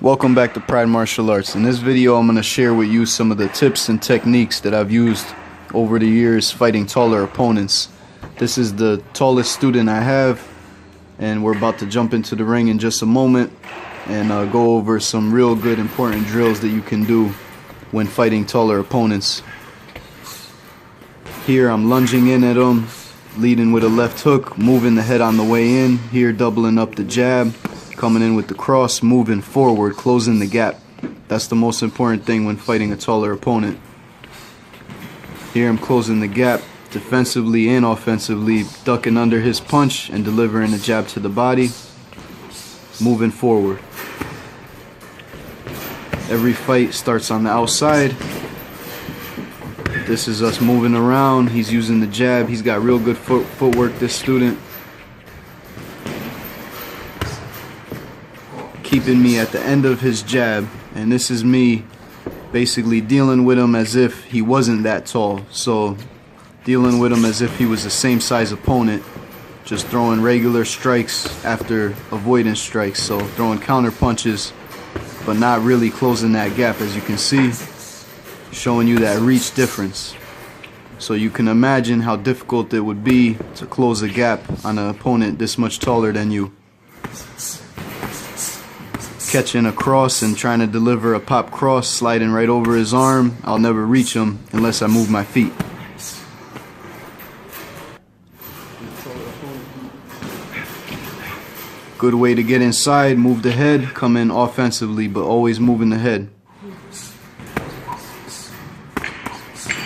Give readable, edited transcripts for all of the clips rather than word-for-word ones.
Welcome back to Pride Martial Arts. In this video I'm going to share with you some of the tips and techniques that I've used over the years fighting taller opponents. This is the tallest student I have, and we're about to jump into the ring in just a moment and go over some real good important drills that you can do when fighting taller opponents. Here I'm lunging in at him, leading with a left hook, moving the head on the way in. Here doubling up the jab, coming in with the cross, moving forward, closing the gap. That's the most important thing when fighting a taller opponent. Here I'm closing the gap defensively and offensively, ducking under his punch and delivering a jab to the body, moving forward. Every fight starts on the outside. This is us moving around. He's using the jab. He's got real good footwork, this student. Keeping me at the end of his jab, and this is me basically dealing with him as if he wasn't that tall. So dealing with him as if he was the same size opponent, just throwing regular strikes after avoiding strikes. So throwing counter punches but not really closing that gap, as you can see, showing you that reach difference. So you can imagine how difficult it would be to close a gap on an opponent this much taller than you. Catching a cross and trying to deliver a pop cross, sliding right over his arm. I'll never reach him unless I move my feet. Good way to get inside, move the head, come in offensively, but always moving the head.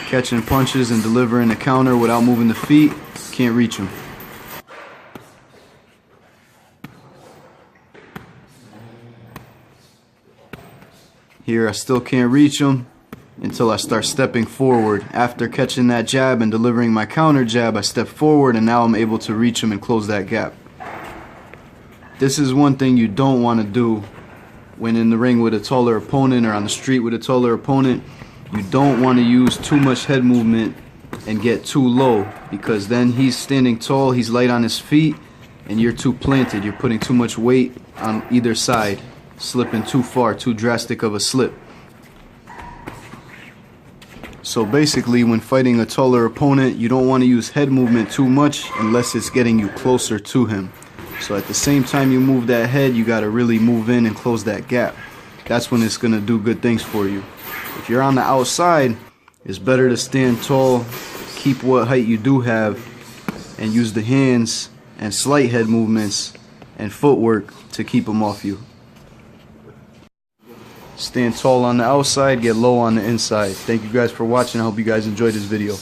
Catching punches and delivering a counter without moving the feet, can't reach him. Here I still can't reach him until I start stepping forward. After catching that jab and delivering my counter jab, I step forward and now I'm able to reach him and close that gap. This is one thing you don't want to do when in the ring with a taller opponent or on the street with a taller opponent. You don't want to use too much head movement and get too low, because then he's standing tall, he's light on his feet, and you're too planted. You're putting too much weight on either side, slipping too far, too drastic of a slip. So basically, when fighting a taller opponent, you don't want to use head movement too much unless it's getting you closer to him. So at the same time you move that head, you got to really move in and close that gap. That's when it's going to do good things for you. If you're on the outside, it's better to stand tall, keep what height you do have, and use the hands and slight head movements and footwork to keep them off you. Stand tall on the outside, get low on the inside. Thank you guys for watching. I hope you guys enjoyed this video.